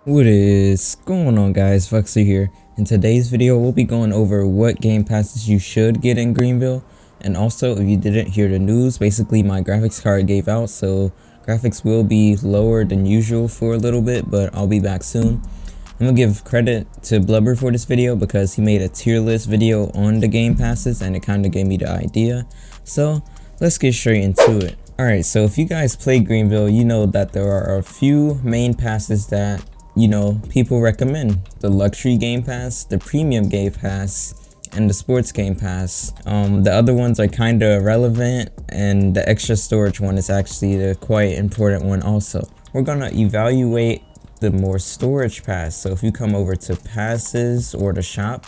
What is going on, guys? Vuxury here. In today's video we'll be going over what game passes you should get in Greenville, and also if you didn't hear the news, basically my graphics card gave out, so graphics will be lower than usual for a little bit, but I'll be back soon. I'm gonna give credit to Blubber for this video because he made a tier list video on the game passes and it kind of gave me the idea, so let's get straight into it. Alright, so if you guys play Greenville, you know that there are a few main passes that people recommend: the luxury game pass, the premium game pass, and the sports game pass. The other ones are kind of irrelevant, and the extra storage one is actually the quite important one also. We're gonna evaluate the more storage pass. So if you come over to passes or the shop,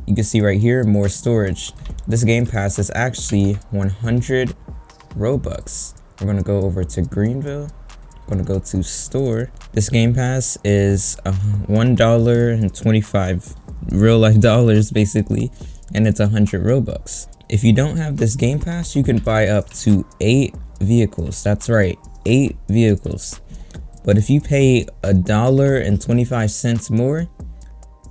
you can see right here, more storage. This game pass is actually 100 Robux. We're gonna go over to Greenville. I'm gonna go to store. This game pass is $1.25 real life dollars basically, and it's 100 Robux. If you don't have this game pass, you can buy up to 8 vehicles. That's right, 8 vehicles. But if you pay $1.25 more,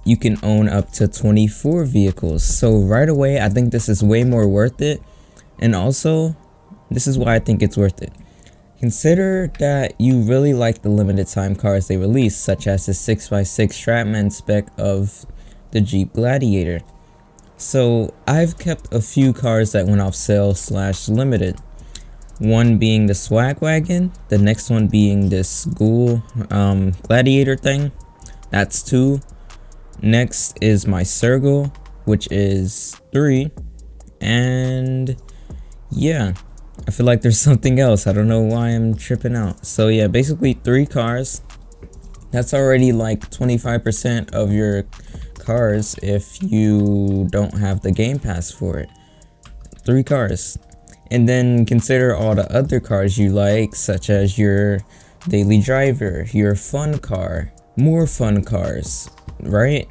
you can own up to 24 vehicles. So right away, I think this is way more worth it. And also, this is why I think it's worth it. Consider that you really like the limited time cars they release, such as the 6x6 Stratman spec of the Jeep Gladiator. So I've kept a few cars that went off sale / limited. One being the Swag Wagon, the next one being this school Gladiator thing. That's 2. Next is my Circle, which is 3. And yeah, I feel like there's something else. I don't know why I'm tripping out. So yeah, basically 3 cars. That's already like 25% of your cars if you don't have the game pass for it. 3 cars. And then consider all the other cars you like, such as your daily driver, your fun car, more fun cars, right?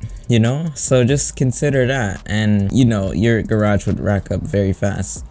So just consider that, and your garage would rack up very fast.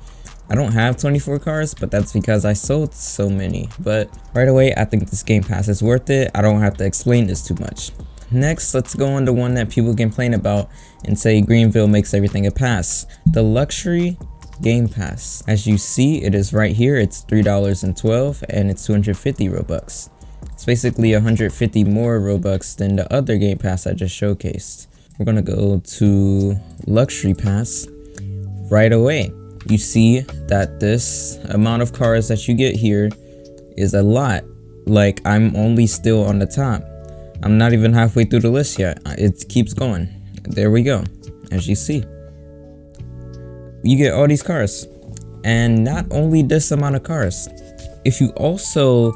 I don't have 24 cars, but that's because I sold so many. But right away, I think this game pass is worth it. I don't have to explain this too much. Next, let's go on to one that people complain about and say Greenville makes everything a pass: the luxury game pass. As you see, it is right here. It's $3.12 and it's 250 Robux. It's basically 150 more Robux than the other game pass I just showcased. We're gonna go to luxury pass right away. You see that this amount of cars that you get here is a lot. Like, I'm only still on the top. I'm not even halfway through the list yet. It keeps going. There we go. As you see, you get all these cars, and not only this amount of cars. If you also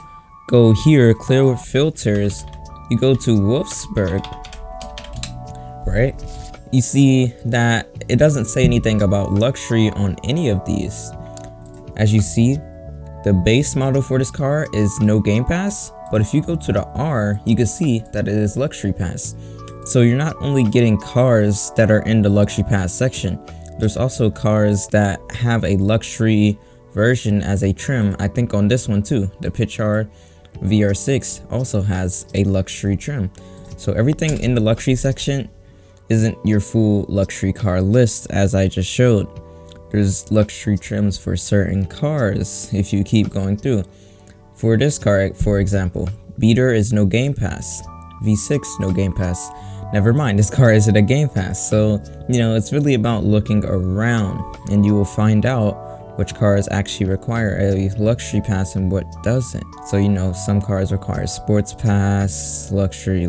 go here, clear with filters, you go to Wolfsburg, right? You see that it doesn't say anything about luxury on any of these. As you see, the base model for this car is no game pass, but if you go to the R, you can see that it is luxury pass. So you're not only getting cars that are in the luxury pass section, there's also cars that have a luxury version as a trim. I think on this one too, the Pitchar VR6 also has a luxury trim. So everything in the luxury section isn't your full luxury car list, as I just showed. There's luxury trims for certain cars if you keep going through. For this car, for example, Beater is no game pass, V6 no game pass. Never mind, this car isn't a game pass. So it's really about looking around, and you will find out which cars actually require a luxury pass and what doesn't. So some cars require sports pass, luxury,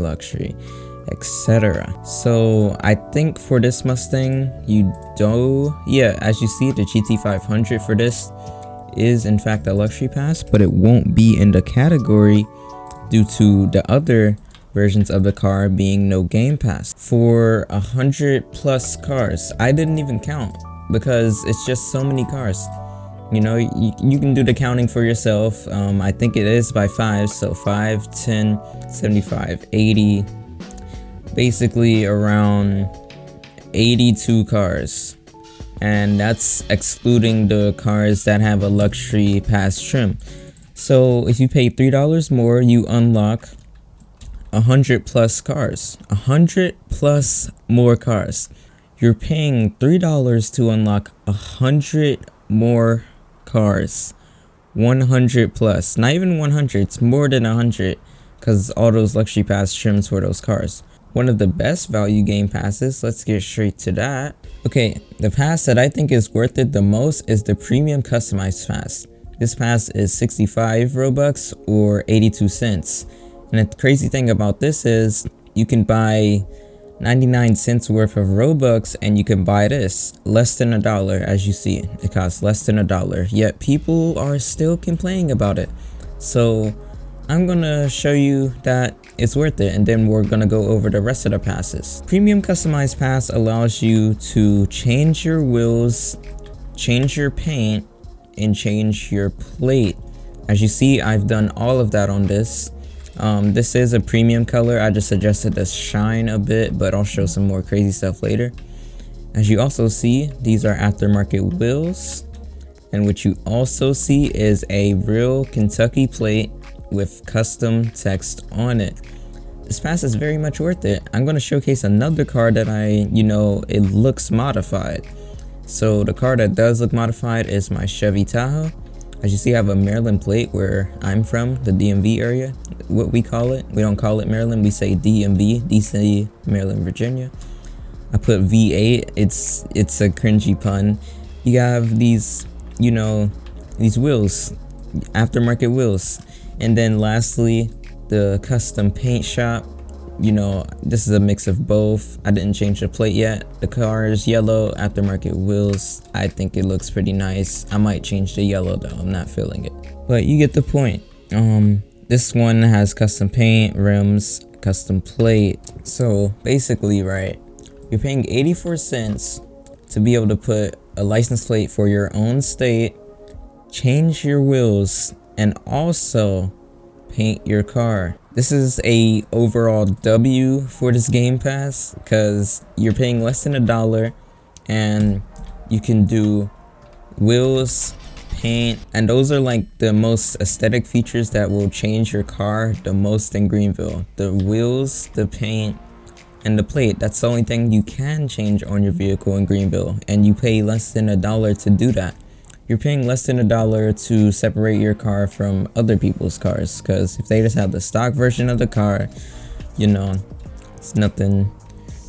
etc. So I think for this Mustang, as you see, the GT500 for this is in fact a luxury pass, but it won't be in the category due to the other versions of the car being no game pass. For 100+ cars, I didn't even count because it's just so many cars. You can do the counting for yourself. I think it is by 5, so 5, 10, 75, 80, basically around 82 cars, and that's excluding the cars that have a luxury pass trim. So if you pay $3 more, you unlock 100 plus cars, 100 plus more cars. You're paying $3 to unlock 100 more cars. 100 plus, not even 100, it's more than 100, because all those luxury pass trims for those cars. One of the best value game passes, let's get straight to that. Okay, the pass that I think is worth it the most is the premium customized pass. This pass is 65 Robux or 82 cents. And the crazy thing about this is you can buy 99 cents worth of Robux and you can buy this less than $1. As you see, it costs less than $1, yet people are still complaining about it. So I'm gonna show you that it's worth it, and then we're gonna go over the rest of the passes. Premium customized pass allows you to change your wheels, change your paint, and change your plate. As you see, I've done all of that on this. This is a premium color. I just suggested to shine a bit, but I'll show some more crazy stuff later. As you also see, these are aftermarket wheels, and what you also see is a real Kentucky plate with custom text on it. This pass is very much worth it. I'm going to showcase another car that it looks modified. So the car that does look modified is my Chevy Tahoe. As you see, I have a Maryland plate where I'm from, the DMV area, what we call it. We don't call it Maryland, we say DMV, DC, Maryland, Virginia. I put V8, it's a cringy pun. You have these, these wheels, aftermarket wheels. And then lastly, the custom paint shop. This is a mix of both. I didn't change the plate yet. The car is yellow, aftermarket wheels. I think it looks pretty nice. I might change the yellow though, I'm not feeling it. But you get the point. This one has custom paint, rims, custom plate. So basically, right, you're paying 84 cents to be able to put a license plate for your own state, change your wheels, and also paint your car. This is a overall W for this game pass because you're paying less than $1 and you can do wheels, paint, and those are like the most aesthetic features that will change your car the most in Greenville. The wheels, the paint, and the plate. That's the only thing you can change on your vehicle in Greenville, and you pay less than $1 to do that. You're paying less than $1 to separate your car from other people's cars, because if they just have the stock version of the car, it's nothing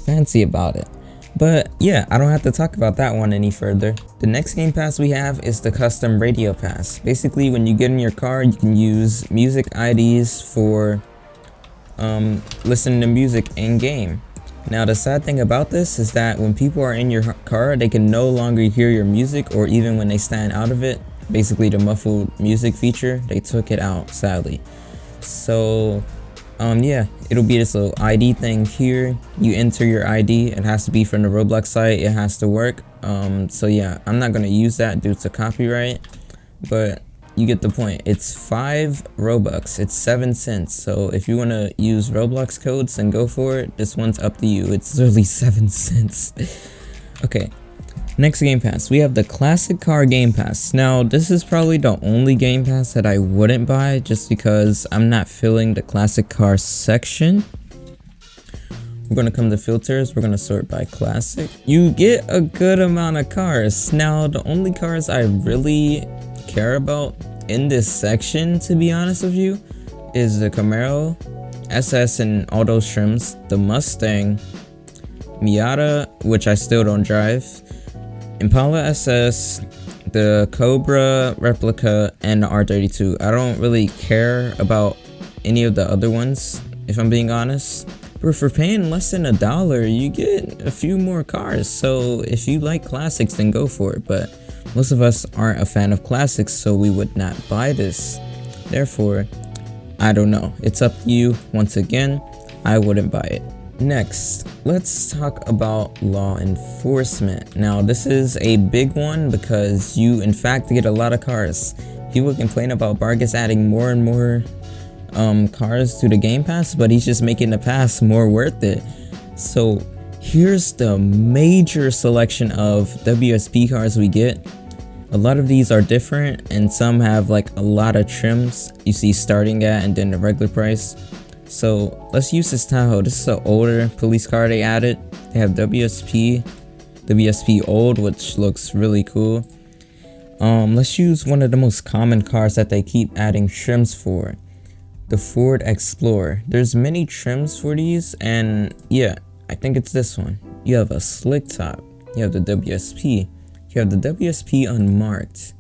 fancy about it. But yeah, I don't have to talk about that one any further. The next game pass we have is the custom radio pass. Basically, when you get in your car, you can use music IDs for listening to music in game. Now the sad thing about this is that when people are in your car, they can no longer hear your music, or even when they stand out of it, basically the muffled music feature, they took it out, sadly. So yeah, it'll be this little ID thing here. You enter your ID, it has to be from the Roblox site, it has to work. So yeah, I'm not gonna use that due to copyright, but you get the point. It's 5 Robux, it's 7 cents. So if you want to use Roblox codes, then go for it. This one's up to you. It's literally 7 cents. Okay, next game pass, we have the classic car game pass. Now this is probably the only game pass that I wouldn't buy, just because I'm not feeling the classic car section. We're gonna come to filters, we're gonna sort by classic. You get a good amount of cars. Now the only cars I really care about in this section, to be honest with you, is the Camaro, SS and all those trims, the Mustang, Miata, which I still don't drive, Impala SS, the Cobra replica, and the R32. I don't really care about any of the other ones, if I'm being honest. But for paying less than $1, you get a few more cars. So if you like classics, then go for it. But most of us aren't a fan of classics, so we would not buy this. Therefore, I don't know. It's up to you. Once again, I wouldn't buy it. Next, let's talk about law enforcement. Now, this is a big one because you, in fact, get a lot of cars. People complain about Vargas adding more and more cars to the game pass, but he's just making the pass more worth it. So here's the major selection of WSP cars we get. A lot of these are different, and some have like a lot of trims. You see starting at and then the regular price. So let's use this Tahoe. This is an older police car they added. They have WSP old, which looks really cool. Let's use one of the most common cars that they keep adding trims for, the Ford Explorer. There's many trims for these, and yeah, I think it's this one. You have a slick top, you have the WSP, you have the WSP unmarked.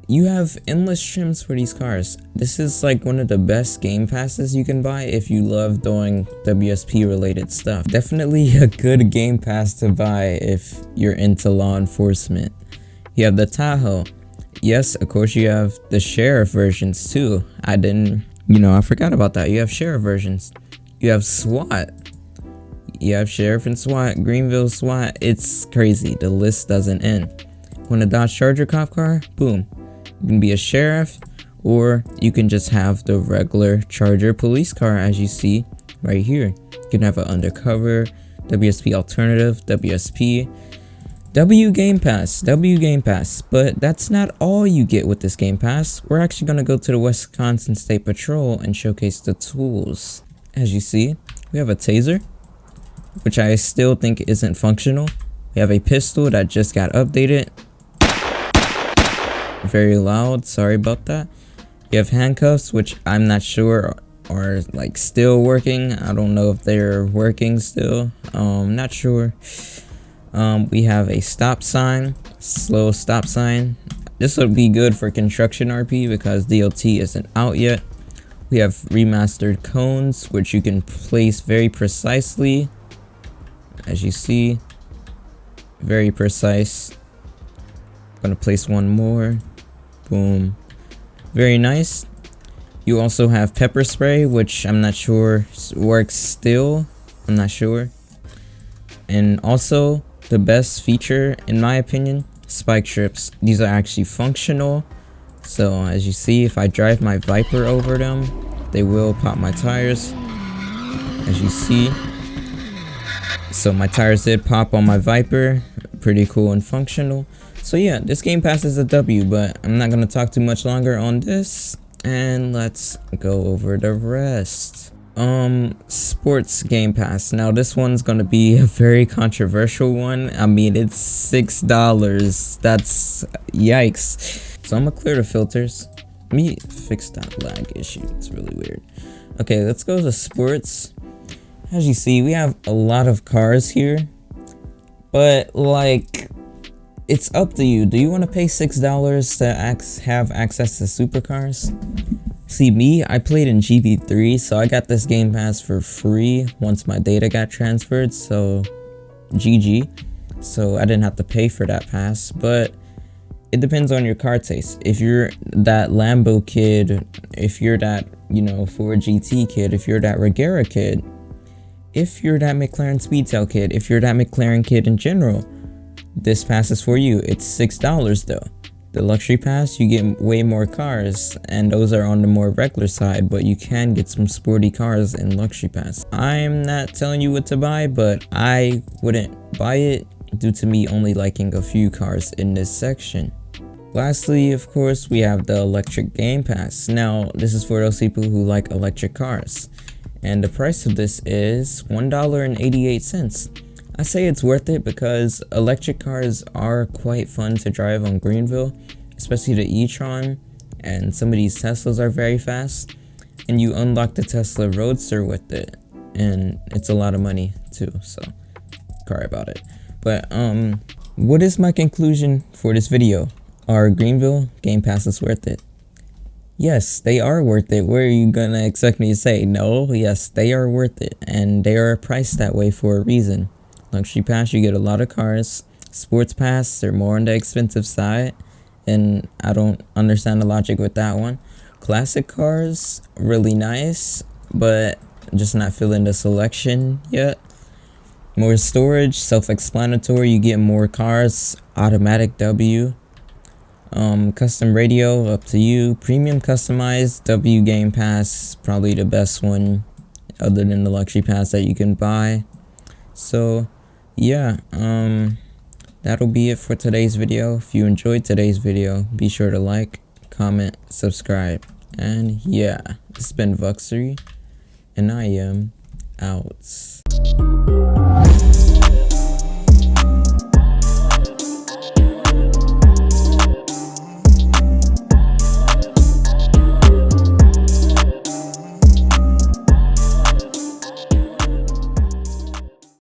You have endless trims for these cars. This is like one of the best game passes you can buy if you love doing WSP related stuff. Definitely a good game pass to buy if you're into law enforcement. You have the Tahoe. Yes, of course you have the sheriff versions too. I forgot about that. You have sheriff versions. You have SWAT. You have sheriff and SWAT, Greenville SWAT. It's crazy. The list doesn't end. Want a Dodge Charger cop car? Boom. You can be a sheriff, or you can just have the regular Charger police car as you see right here. You can have an undercover, WSP alternative, WSP, W Game Pass, but that's not all you get with this Game Pass. We're actually going to go to the Wisconsin State Patrol and showcase the tools. As you see, we have a taser, which I still think isn't functional. We have a pistol that just got updated. Very loud, sorry about that. You have handcuffs, which I'm not sure are like still working. I don't know if they're working still. Not sure. We have a stop sign, slow stop sign. This would be good for construction RP because DOT isn't out yet. We have remastered cones, which you can place very precisely. As you see, very precise. I'm gonna place one more. Boom. Very nice. You also have pepper spray, which I'm not sure works still. I'm not sure. And also, the best feature, in my opinion, spike strips. These are actually functional. So as you see, if I drive my Viper over them, they will pop my tires. As you see. So my tires did pop on my Viper. Pretty cool and functional. So yeah, this Game Pass is a W, but I'm not going to talk too much longer on this. And let's go over the rest. Sports Game Pass. Now this one's going to be a very controversial one. I mean, it's $6. That's yikes. So I'm going to clear the filters. Let me fix that lag issue. It's really weird. Okay, let's go to sports. As you see, we have a lot of cars here. But like, it's up to you. Do you want to pay $6 to have access to supercars? See me, I played in GB3, so I got this Game Pass for free once my data got transferred, so GG. So I didn't have to pay for that pass, but it depends on your car taste. If you're that Lambo kid, if you're that, Ford GT kid, if you're that Regera kid, if you're that McLaren Speedtail kid, if you're that McLaren kid in general, this pass is for you. It's $6 though. The luxury pass, you get way more cars, and those are on the more regular side, but you can get some sporty cars in luxury pass. I'm not telling you what to buy, but I wouldn't buy it due to me only liking a few cars in this section. Lastly, of course, we have the electric Game Pass. Now, this is for those people who like electric cars, and the price of this is $1.88. I say it's worth it because electric cars are quite fun to drive on Greenville, especially the e-tron, and some of these Teslas are very fast, and you unlock the Tesla Roadster with it, and it's a lot of money too, so sorry about it. But what is my conclusion for this video? Are Greenville Game Passes worth it? Yes, they are worth it. What are you gonna expect me to say? No, yes, they are worth it, and they are priced that way for a reason. Luxury Pass, you get a lot of cars. Sports Pass, they're more on the expensive side, and I don't understand the logic with that one. Classic cars, really nice, but just not feeling the selection yet. More storage, self-explanatory, you get more cars, automatic W. Custom radio, up to you. Premium customized, W Game Pass, probably the best one other than the luxury pass that you can buy. So yeah, that'll be it for today's video. If you enjoyed today's video, be sure to like, comment, subscribe, and yeah, this has been Vuxury, and I am out.